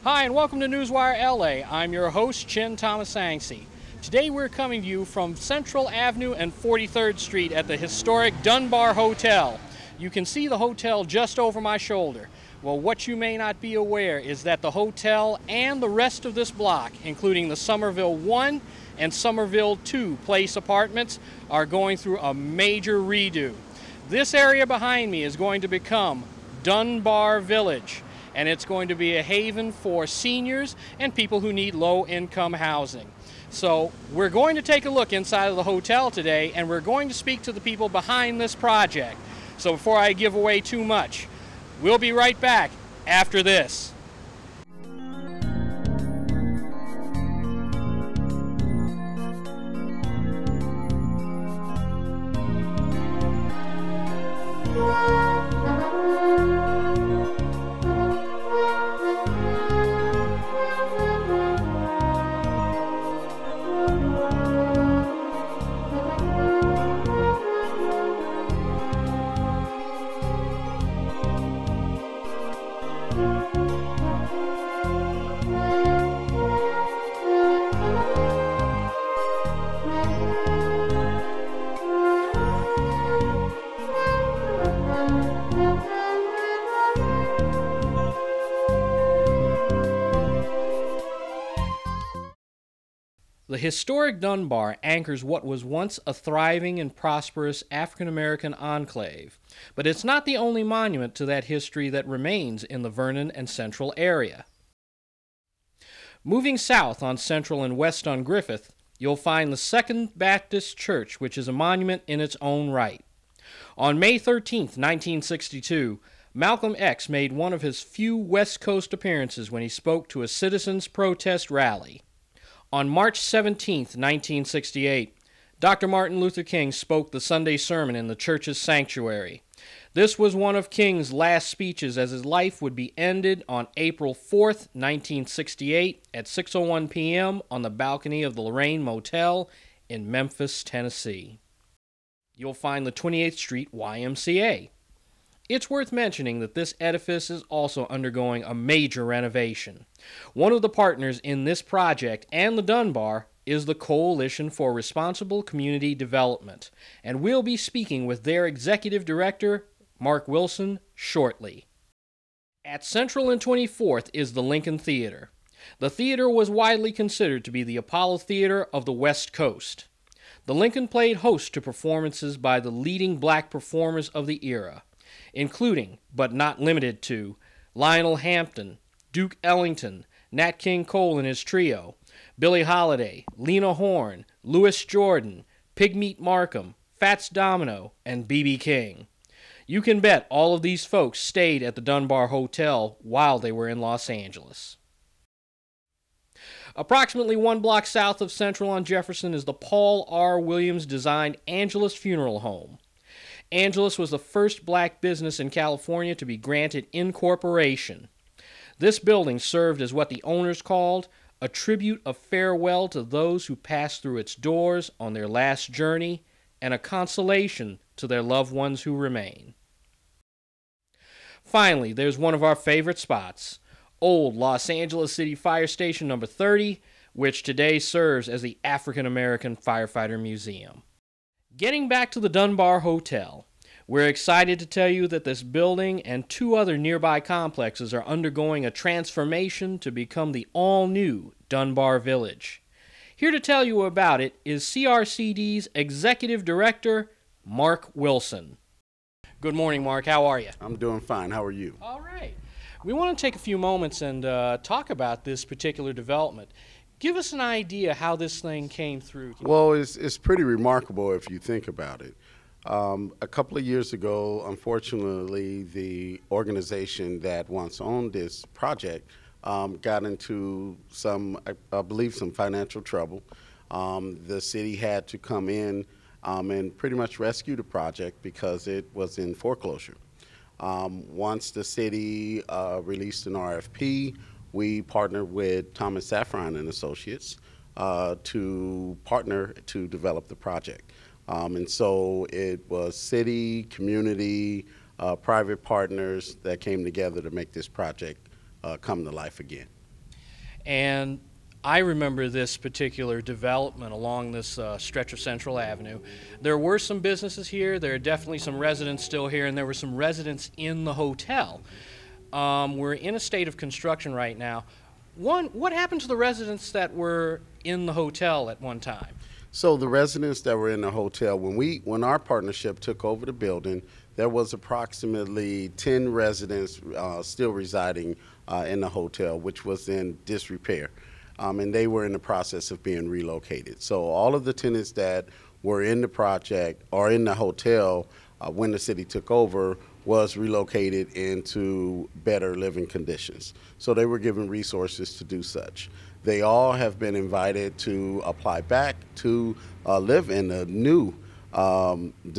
Hi, and welcome to Newswire L.A. I'm your host, Chin Thomasangsi. Today we're coming to you from Central Avenue and 43rd Street at the historic Dunbar Hotel. You can see the hotel just over my shoulder. Well, what you may not be aware is that the hotel and the rest of this block, including the Somerville 1 and Somerville 2 Place apartments, are going through a major redo. This area behind me is going to become Dunbar Village, and it's going to be a haven for seniors and people who need low-income housing. So we're going to take a look inside of the hotel today, and we're going to speak to the people behind this project. So before I give away too much, we'll be right back after this. The historic Dunbar anchors what was once a thriving and prosperous African-American enclave, but it's not the only monument to that history that remains in the Vernon and Central area. Moving south on Central and west on Griffith, you'll find the Second Baptist Church, which is a monument in its own right. On May 13, 1962, Malcolm X made one of his few West Coast appearances when he spoke to a citizens' protest rally. On March 17, 1968, Dr. Martin Luther King spoke the Sunday sermon in the church's sanctuary. This was one of King's last speeches, as his life would be ended on April 4, 1968 at 6:01 p.m. on the balcony of the Lorraine Motel in Memphis, Tennessee. You'll find the 28th Street YMCA. It's worth mentioning that this edifice is also undergoing a major renovation. One of the partners in this project and the Dunbar is the Coalition for Responsible Community Development, and we'll be speaking with their executive director, Mark Wilson, shortly. At Central and 24th is the Lincoln Theater. The theater was widely considered to be the Apollo Theater of the West Coast. The Lincoln played host to performances by the leading black performers of the era, including, but not limited to, Lionel Hampton, Duke Ellington, Nat King Cole and his trio, Billie Holiday, Lena Horne, Louis Jordan, Pigmeat Markham, Fats Domino, and B.B. King. You can bet all of these folks stayed at the Dunbar Hotel while they were in Los Angeles. Approximately 1 block south of Central on Jefferson is the Paul R. Williams-designed Angelus Funeral Home. Angelus was the first black business in California to be granted incorporation. This building served as what the owners called a tribute of farewell to those who passed through its doors on their last journey and a consolation to their loved ones who remain. Finally, there's one of our favorite spots, Old Los Angeles City Fire Station number 30, which today serves as the African American Firefighter Museum. Getting back to the Dunbar Hotel, we're excited to tell you that this building and 2 other nearby complexes are undergoing a transformation to become the all-new Dunbar Village. Here to tell you about it is CRCD's Executive Director, Mark Wilson. Good morning, Mark. How are you? I'm doing fine. How are you? All right. We want to take a few moments and talk about this particular development. Give us an idea how this thing came through. Well, it's pretty remarkable if you think about it. A couple of years ago, unfortunately, the organization that once owned this project got into I believe some financial trouble. The city had to come in and pretty much rescue the project because it was in foreclosure. Once the city released an RFP, we partnered with Thomas Safran and Associates to partner to develop the project. And so it was city, community, private partners that came together to make this project come to life again. And I remember this particular development along this stretch of Central Avenue. There were some businesses here, there are definitely some residents still here, and there were some residents in the hotel. We're in a state of construction right now. What happened to the residents that were in the hotel at one time? So the residents that were in the hotel, when our partnership took over the building, there was approximately 10 residents still residing in the hotel, which was in disrepair. And they were in the process of being relocated. So all of the tenants that were in the project or in the hotel when the city took over was relocated into better living conditions. So they were given resources to do such. They all have been invited to apply back to live in the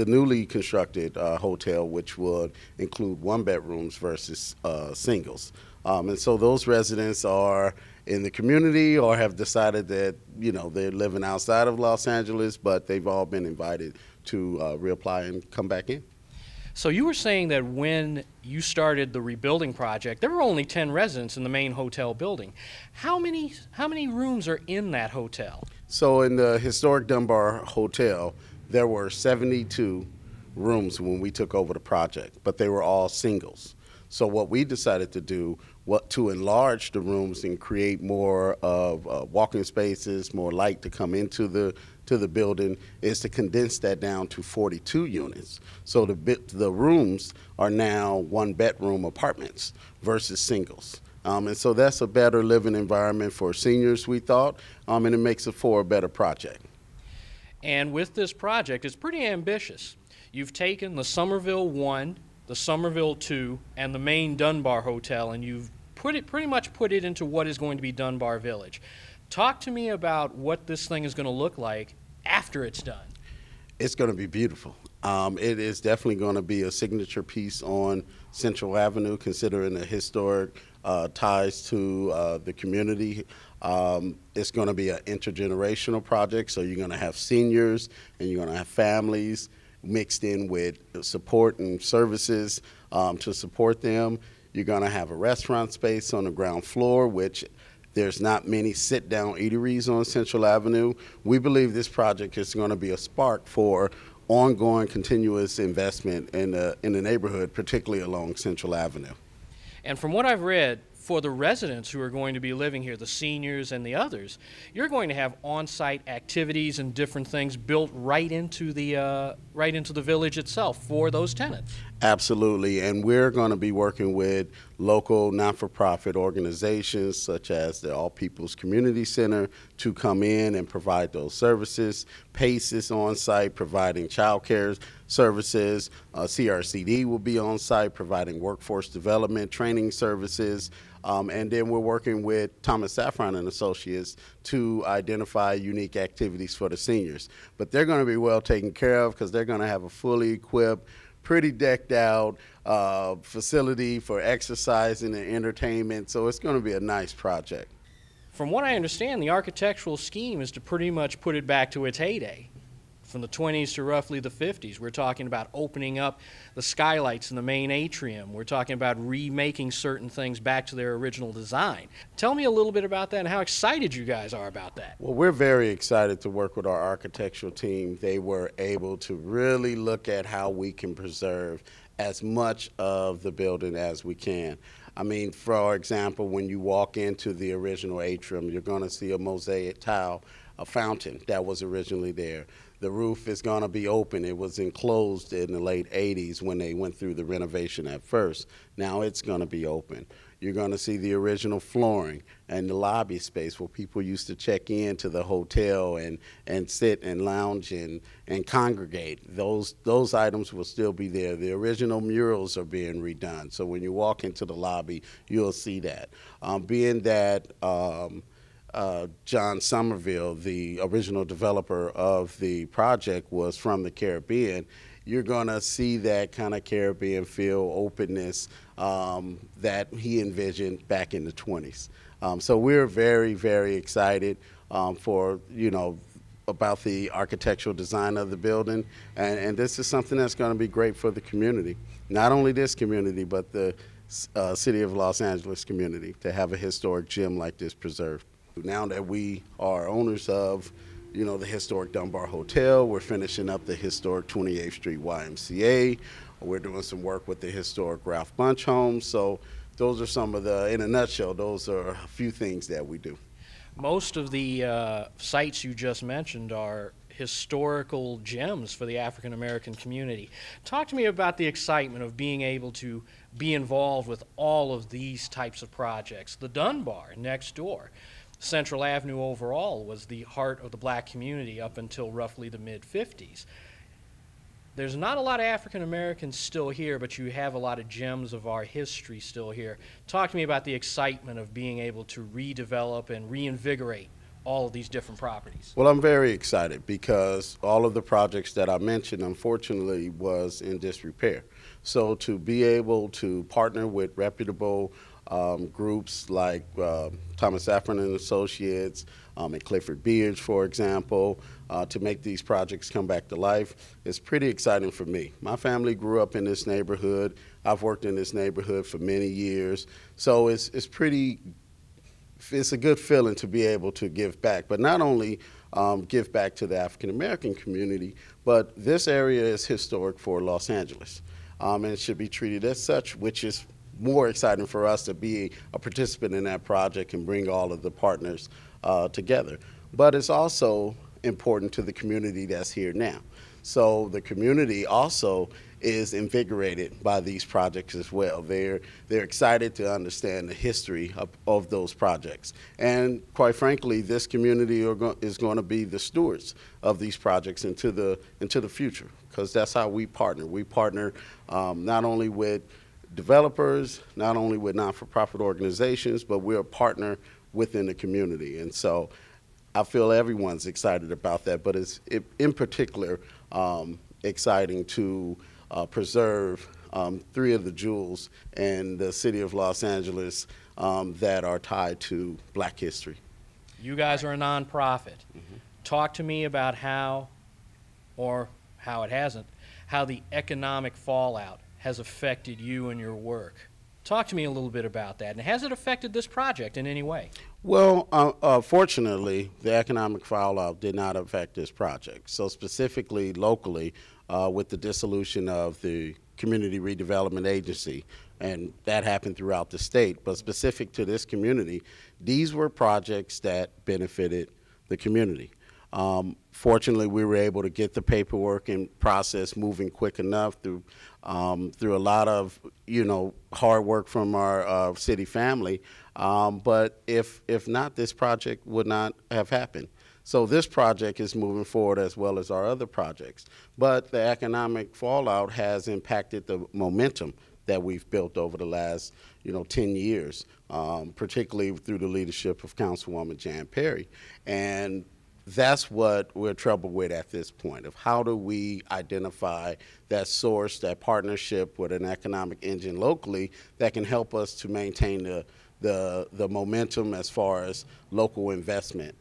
newly constructed hotel, which would include one-bedrooms versus singles. And so those residents are in the community or have decided that, they're living outside of Los Angeles, but they've all been invited to reapply and come back in. So you were saying that when you started the rebuilding project, there were only 10 residents in the main hotel building. How many rooms are in that hotel? So in the historic Dunbar Hotel, there were 72 rooms when we took over the project, but they were all singles. So what we decided to do was to enlarge the rooms and create more of walking spaces, more light to come into the building, is to condense that down to 42 units. So the rooms are now one-bedroom apartments versus singles. And so that's a better living environment for seniors, we thought, and it makes it for a better project. And with this project, it's pretty ambitious. You've taken the Somerville 1, the Somerville 2, and the main Dunbar Hotel, and you've pretty much put it into what is going to be Dunbar Village. Talk to me about what this thing is going to look like after it's done. It's going to be beautiful. It is definitely going to be a signature piece on Central Avenue, considering the historic ties to the community. It's going to be an intergenerational project, so you're going to have seniors and you're going to have families mixed in with support and services to support them. You're going to have a restaurant space on the ground floor, which there's not many sit-down eateries on Central Avenue. We believe this project is going to be a spark for ongoing continuous investment in the neighborhood, particularly along Central Avenue. And from what I've read, for the residents who are going to be living here, the seniors and the others, you're going to have on-site activities and different things built right into the village itself for those tenants. Absolutely, and we're going to be working with local not-for-profit organizations such as the All People's Community Center to come in and provide those services. PACE is on site providing child care services. CRCD will be on site providing workforce development training services. And then we're working with Thomas Safran and Associates to identify unique activities for the seniors. But they're going to be well taken care of because they're going to have a fully equipped, pretty decked out facility for exercising and entertainment. So it's going to be a nice project. From what I understand, the architectural scheme is to pretty much put it back to its heyday. From the 20s to roughly the 50s. We're talking about opening up the skylights in the main atrium. We're talking about remaking certain things back to their original design. Tell me a little bit about that and how excited you guys are about that. Well, we're very excited to work with our architectural team. They were able to really look at how we can preserve as much of the building as we can. I mean, for example, when you walk into the original atrium, you're going to see a mosaic tile, a fountain that was originally there. The roof is going to be open. It was enclosed in the late 80s when they went through the renovation at first. Now it's going to be open. You're going to see the original flooring and the lobby space where people used to check in to the hotel and sit and lounge and congregate. Those items will still be there. The original murals are being redone. So when you walk into the lobby, you'll see that. Being that John Somerville, the original developer of the project, was from the Caribbean, you're going to see that kind of Caribbean feel, openness that he envisioned back in the 20s. So we're very, very excited for, about the architectural design of the building. And this is something that's going to be great for the community. Not only this community, but the City of Los Angeles community to have a historic gem like this preserved. Now that we are owners of, the historic Dunbar Hotel, we're finishing up the historic 28th Street YMCA. We're doing some work with the historic Ralph Bunche home. So those are some of in a nutshell, those are a few things that we do. Most of the sites you just mentioned are historical gems for the African American community. Talk to me about the excitement of being able to be involved with all of these types of projects. The Dunbar next door. Central Avenue overall was the heart of the black community up until roughly the mid-50s. There's not a lot of African Americans still here, but you have a lot of gems of our history still here. Talk to me about the excitement of being able to redevelop and reinvigorate all of these different properties. Well, I'm very excited because all of the projects that I mentioned, unfortunately, was in disrepair. So to be able to partner with reputable groups like Thomas Safran and Associates and Clifford Beard, for example, to make these projects come back to life is pretty exciting for me. My family grew up in this neighborhood. I've worked in this neighborhood for many years. So it's a good feeling to be able to give back, but not only give back to the African American community, but this area is historic for Los Angeles, and it should be treated as such, which is more exciting for us to be a participant in that project and bring all of the partners together. But it's also important to the community that's here now. So the community also is invigorated by these projects as well. They're excited to understand the history of those projects. And quite frankly, this community is going to be the stewards of these projects into the future, because that's how we partner. We partner not only with developers, not only with not-for-profit organizations, but we're a partner within the community. And so I feel everyone's excited about that, but it's in particular exciting to preserve three of the jewels in the city of Los Angeles that are tied to black history. You guys are a nonprofit. Talk to me about how, or how it hasn't, how the economic fallout has affected you and your work. Talk to me a little bit about that. And has it affected this project in any way? Well, fortunately, the economic fallout did not affect this project. So specifically, locally, with the dissolution of the Community Redevelopment Agency, and that happened throughout the state, but specific to this community, these were projects that benefited the community. Fortunately, we were able to get the paperwork and process moving quick enough through a lot of hard work from our city family. But if not, this project would not have happened. So this project is moving forward as well as our other projects. But the economic fallout has impacted the momentum that we've built over the last 10 years, particularly through the leadership of Councilwoman Jan Perry. And that's what we're troubled with at this point, of how do we identify that source, that partnership with an economic engine locally that can help us to maintain the momentum as far as local investment.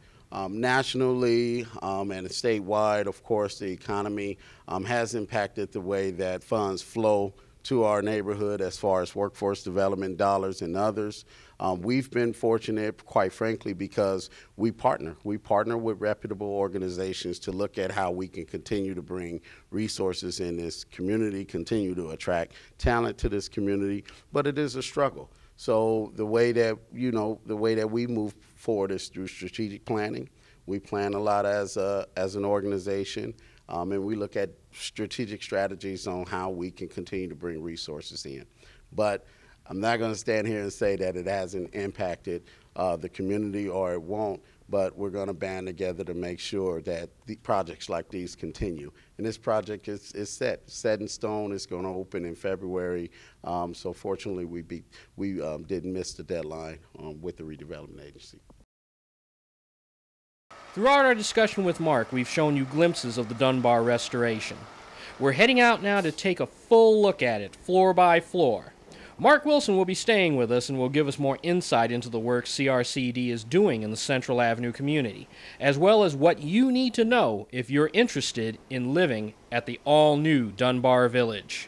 Nationally and statewide, of course, the economy has impacted the way that funds flow to our neighborhood as far as workforce development dollars and others. We've been fortunate, quite frankly, because we partner. We partner with reputable organizations to look at how we can continue to bring resources in this community, continue to attract talent to this community, but it is a struggle. So the way that, we move forward is through strategic planning. We plan a lot as an organization, and we look at strategic strategies on how we can continue to bring resources in. But I'm not going to stand here and say that it hasn't impacted the community, or it won't, but we're going to band together to make sure that the projects like these continue. And this project is set in stone. It's going to open in February. So fortunately, we didn't miss the deadline with the redevelopment agency. Throughout our discussion with Mark, we've shown you glimpses of the Dunbar restoration. We're heading out now to take a full look at it, floor by floor. Mark Wilson will be staying with us and will give us more insight into the work CRCD is doing in the Central Avenue community, as well as what you need to know if you're interested in living at the all-new Dunbar Village.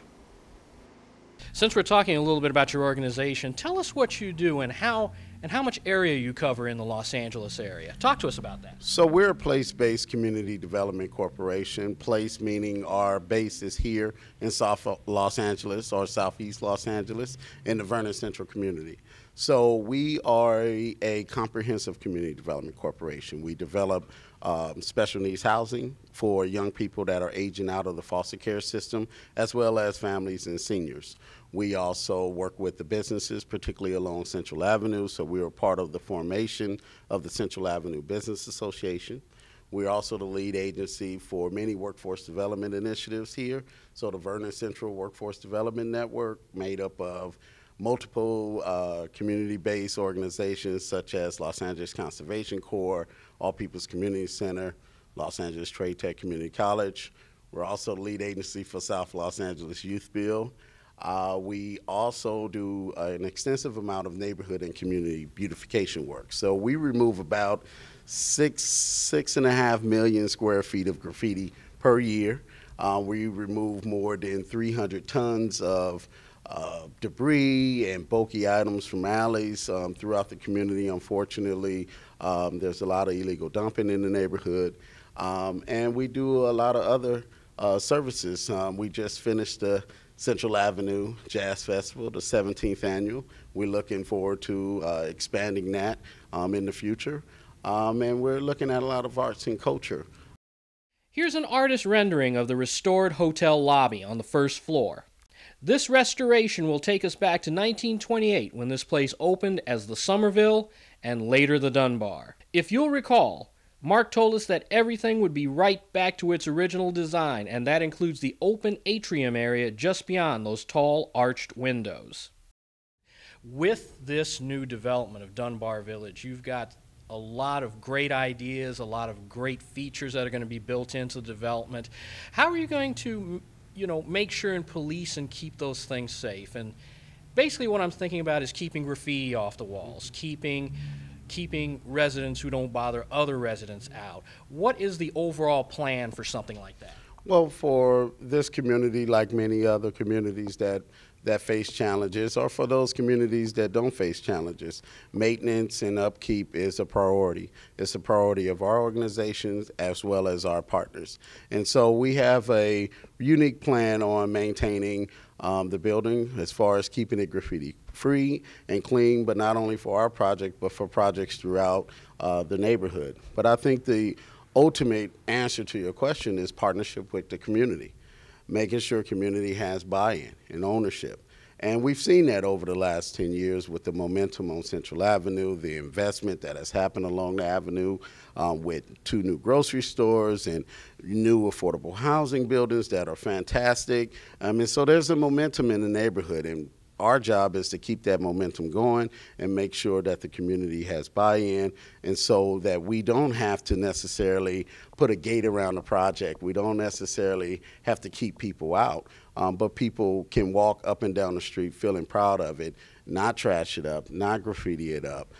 Since we're talking a little bit about your organization, tell us what you do and how much area you cover in the Los Angeles area. Talk to us about that. So we're a place-based community development corporation. Place meaning our base is here in South Los Angeles or Southeast Los Angeles in the Vernon Central community. So we are a comprehensive community development corporation. We develop special needs housing for young people that are aging out of the foster care system, as well as families and seniors. We also work with the businesses, particularly along Central Avenue, so we are part of the formation of the Central Avenue Business Association. We're also the lead agency for many workforce development initiatives here. So the Vernon Central Workforce Development Network, made up of multiple community-based organizations such as Los Angeles Conservation Corps, All People's Community Center, Los Angeles Trade Tech Community College. We're also the lead agency for South Los Angeles Youth Build. We also do an extensive amount of neighborhood and community beautification work. So we remove about 6.5 million square feet of graffiti per year. We remove more than 300 tons of debris and bulky items from alleys throughout the community. Unfortunately, there's a lot of illegal dumping in the neighborhood. And we do a lot of other services. We just finished the Central Avenue Jazz Festival, the 17th annual. We're looking forward to expanding that in the future. And we're looking at a lot of arts and culture. Here's an artist rendering of the restored hotel lobby on the first floor. This restoration will take us back to 1928 when this place opened as the Somerville and later the Dunbar. If you'll recall, Mark told us that everything would be right back to its original design, and that includes the open atrium area just beyond those tall arched windows. With this new development of Dunbar Village, you've got a lot of great ideas, a lot of great features that are going to be built into the development. How are you going to, make sure and police and keep those things safe? And basically what I'm thinking about is keeping graffiti off the walls, keeping residents who don't bother other residents out. What is the overall plan for something like that? Well, for this community, like many other communities that face challenges, or for those communities that don't face challenges, maintenance and upkeep is a priority. It's a priority of our organizations as well as our partners. And so we have a unique plan on maintaining the building as far as keeping it graffiti free and clean, but not only for our project, but for projects throughout the neighborhood. But I think the ultimate answer to your question is partnership with the community, making sure community has buy-in and ownership. And we've seen that over the last 10 years with the momentum on Central Avenue, the investment that has happened along the avenue with 2 new grocery stores and new affordable housing buildings that are fantastic. And so there's a momentum in the neighborhood, and our job is to keep that momentum going and make sure that the community has buy-in, and so that we don't have to necessarily put a gate around the project. We don't necessarily have to keep people out, but people can walk up and down the street feeling proud of it, not trash it up, not graffiti it up,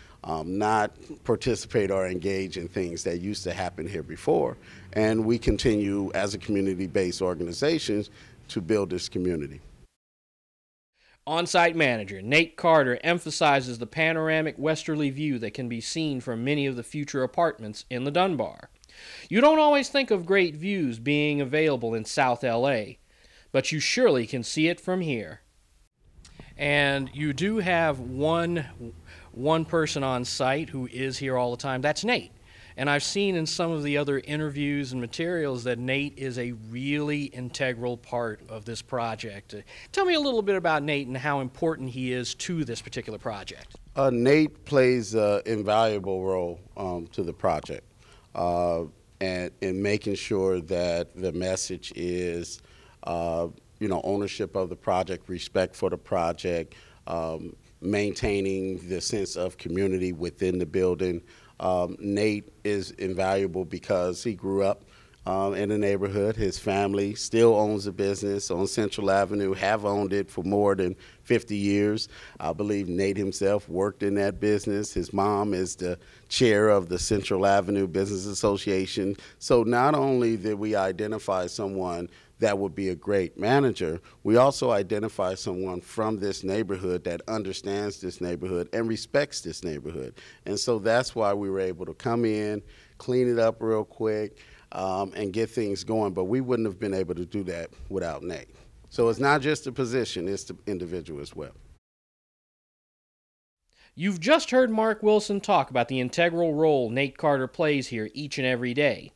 not participate or engage in things that used to happen here before. And we continue as a community-based organization to build this community. On-site manager Nate Carter emphasizes the panoramic westerly view that can be seen from many of the future apartments in the Dunbar. You don't always think of great views being available in South L.A., but you surely can see it from here. And you do have one person on site who is here all the time. That's Nate. And I've seen in some of the other interviews and materials that Nate is a really integral part of this project. Tell me a little bit about Nate and how important he is to this particular project. Nate plays an invaluable role to the project, and in making sure that the message is, ownership of the project, respect for the project, maintaining the sense of community within the building. Nate is invaluable because he grew up in the neighborhood. His family still owns a business on Central Avenue, have owned it for more than 50 years. I believe Nate himself worked in that business. His mom is the chair of the Central Avenue Business Association. So not only did we identify someone that would be a great manager. We also identify someone from this neighborhood that understands this neighborhood and respects this neighborhood. And so that's why we were able to come in, clean it up real quick, and get things going. But we wouldn't have been able to do that without Nate. So it's not just the position, it's the individual as well. You've just heard Mark Wilson talk about the integral role Nate Carter plays here each and every day.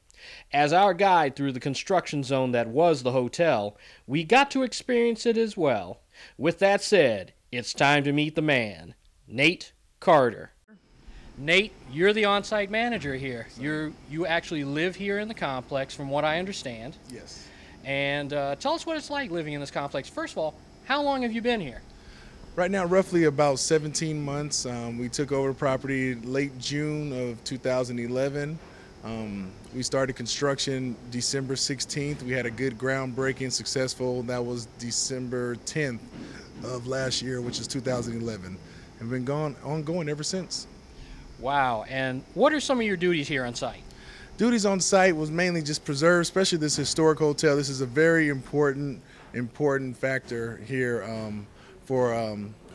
As our guide through the construction zone that was the hotel, we got to experience it as well. With that said, it's time to meet the man, Nate Carter. Nate, you're the on-site manager here. You actually live here in the complex, from what I understand. Yes. And tell us what it's like living in this complex. First of all, how long have you been here? Right now, roughly about 17 months. We took over the property late June of 2011. We started construction December 16th. We had a good groundbreaking, successful. That was December 10th of last year, which is 2011. And been ongoing ever since. Wow. And what are some of your duties here on site? Duties on site was mainly just preserve, especially this historic hotel. This is a very important factor here for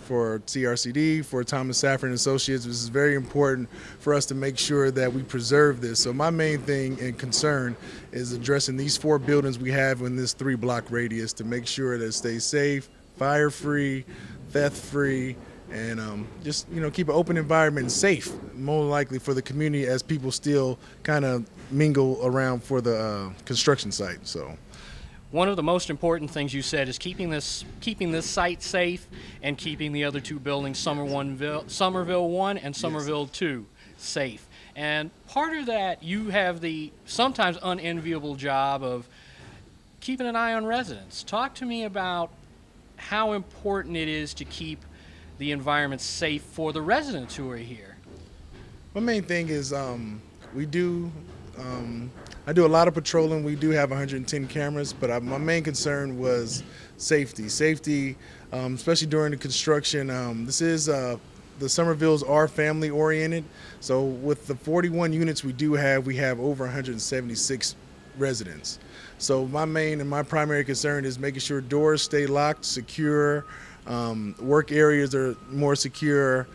CRCD, for Thomas Saffron Associates. This is very important for us to make sure that we preserve this. So my main thing and concern is addressing these 4 buildings we have in this 3-block radius to make sure that it stays safe, fire-free, theft-free, and just keep an open environment and safe, more likely for the community as people still kind of mingle around for the construction site. So. One of the most important things you said is keeping this site safe and keeping the other 2 buildings, Somerville 1 and Somerville 2, safe. And part of that, you have the sometimes unenviable job of keeping an eye on residents. Talk to me about how important it is to keep the environment safe for the residents who are here. My main thing is I do a lot of patrolling. We do have 110 cameras, but my main concern was safety. Safety, especially during the construction. The Somervilles are family oriented. So with the 41 units we have over 176 residents. So my main and my primary concern is making sure doors stay locked, secure, work areas are more secure.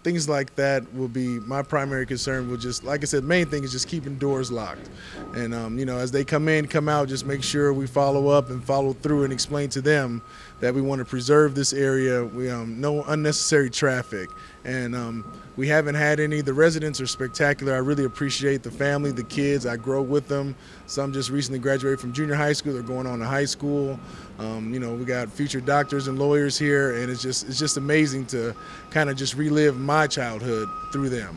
Things like that will be my primary concern. Will just, like I said, main thing is just keeping doors locked. And, as they come in, come out, just make sure we follow up and follow through and explain to them that we want to preserve this area. We no unnecessary traffic. And we haven't had any. The residents are spectacular. I really appreciate the family, the kids. I grow with them. Some just recently graduated from junior high school. They're going on to high school. We got future doctors and lawyers here, and it's just amazing to kind of just relive my childhood through them.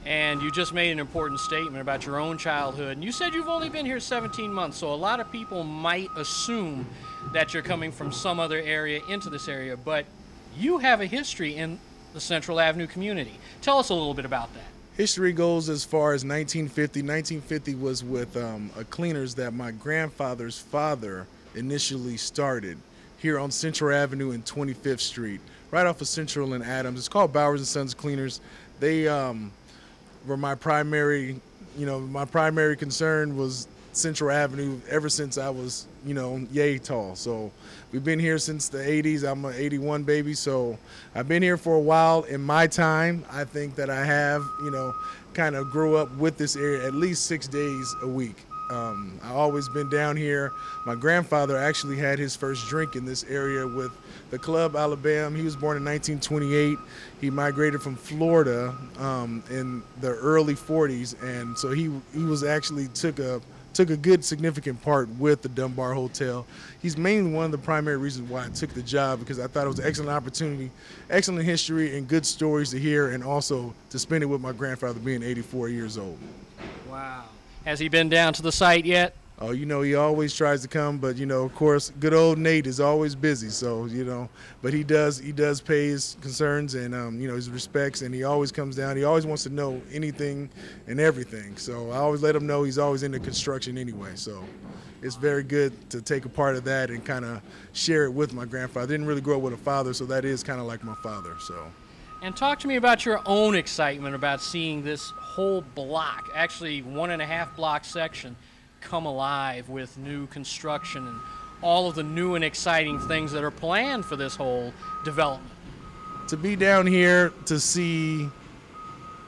And you just made an important statement about your own childhood. And you said you've only been here 17 months, so a lot of people might assume that you're coming from some other area into this area, but you have a history in the Central Avenue community. Tell us a little bit about that. History goes as far as 1950. 1950 was with a cleaners that my grandfather's father initially started here on Central Avenue and 25th Street, right off of Central and Adams. It's called Bowers and Sons Cleaners. They were my primary concern was Central Avenue ever since I was, yay tall. So we've been here since the 80s. I'm an 81 baby, so I've been here for a while. In my time, I think that I have, kind of grew up with this area at least 6 days a week. I've always been down here. My grandfather actually had his first drink in this area with the Club Alabama. He was born in 1928. He migrated from Florida in the early 40s, and so he was actually took a good significant part with the Dunbar Hotel. He's mainly one of the primary reasons why I took the job, because I thought it was an excellent opportunity, excellent history, and good stories to hear, and also to spend it with my grandfather being 84 years old. Wow. Has he been down to the site yet? Oh, he always tries to come, but, of course, good old Nate is always busy. So, but he does pay his concerns and, his respects, and he always comes down. He always wants to know anything and everything. So I always let him know he's always into construction anyway. So it's very good to take a part of that and kind of share it with my grandfather. I didn't really grow up with a father, so that is kind of like my father. So. And talk to me about your own excitement about seeing this whole block, actually 1.5 block section, come alive with new construction and all of the new and exciting things that are planned for this whole development. To be down here to see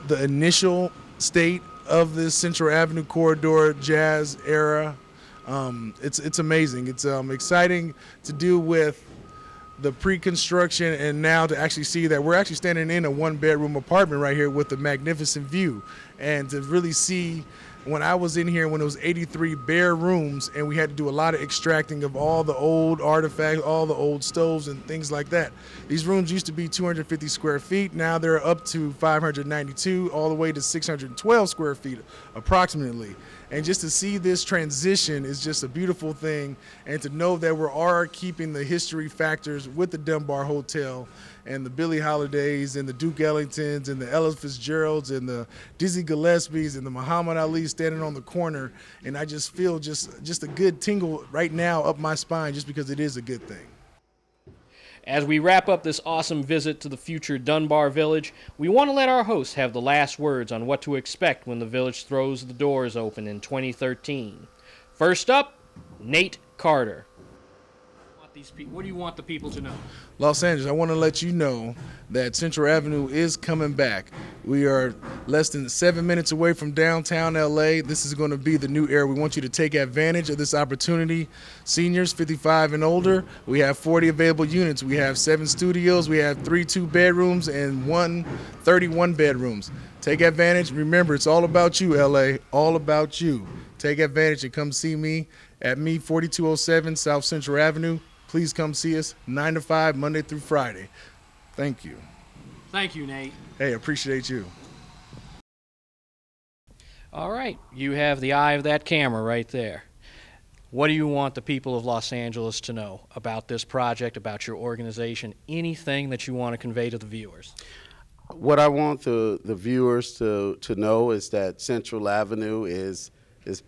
the initial state of this Central Avenue corridor jazz era, it's amazing. It's exciting to deal with the pre-construction and now to actually see that we're actually standing in a one-bedroom apartment right here with a magnificent view, and to really see when I was in here when it was 83 bare rooms and we had to do a lot of extracting of all the old artifacts, all the old stoves and things like that. These rooms used to be 250 square feet. Now they're up to 592 all the way to 612 square feet approximately. And just to see this transition is just a beautiful thing, and to know that we are keeping the history factors with the Dunbar Hotel and the Billie Holidays and the Duke Ellingtons and the Ella Fitzgeralds and the Dizzy Gillespie's and the Muhammad Ali standing on the corner. And I just feel just a good tingle right now up my spine just because it is a good thing. As we wrap up this awesome visit to the future Dunbar Village, we want to let our hosts have the last words on what to expect when the village throws the doors open in 2013. First up, Nate Carter. What do you want the people to know? Los Angeles, I want to let you know that Central Avenue is coming back. We are less than 7 minutes away from downtown L.A. This is going to be the new era. We want you to take advantage of this opportunity. Seniors 55 and older, we have 40 available units. We have 7 studios. We have 3 2-bedrooms and 31 bedrooms. Take advantage. Remember, it's all about you, L.A., all about you. Take advantage and come see me at 4207 South Central Avenue. Please come see us 9 to 5, Monday through Friday. Thank you. Thank you, Nate. Hey, appreciate you. All right, you have the eye of that camera right there. What do you want the people of Los Angeles to know about this project, about your organization, anything that you want to convey to the viewers? What I want the viewers to know is that Central Avenue is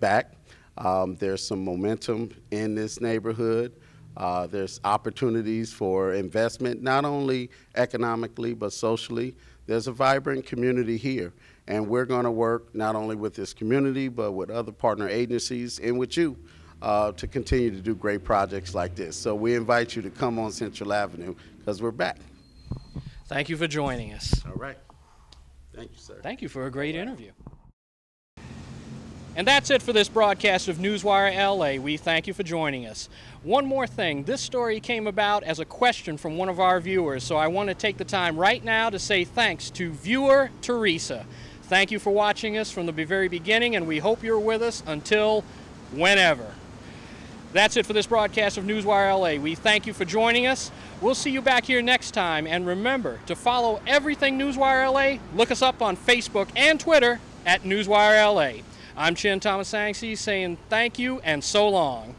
back. There's some momentum in this neighborhood. There's opportunities for investment, not only economically but socially. There's a vibrant community here, and we're going to work not only with this community but with other partner agencies and with you to continue to do great projects like this. So we invite you to come on Central Avenue because we're back. Thank you for joining us. All right. Thank you, sir. Thank you for a great interview. And that's it for this broadcast of Newswire L.A. We thank you for joining us. One more thing, this story came about as a question from one of our viewers, so I want to take the time right now to say thanks to viewer Teresa. Thank you for watching us from the very beginning, and we hope you're with us until whenever. That's it for this broadcast of Newswire L.A. We thank you for joining us. We'll see you back here next time, and remember to follow everything Newswire L.A. Look us up on Facebook and Twitter at Newswire L.A. I'm Chin Thomas Sangsi saying thank you and so long.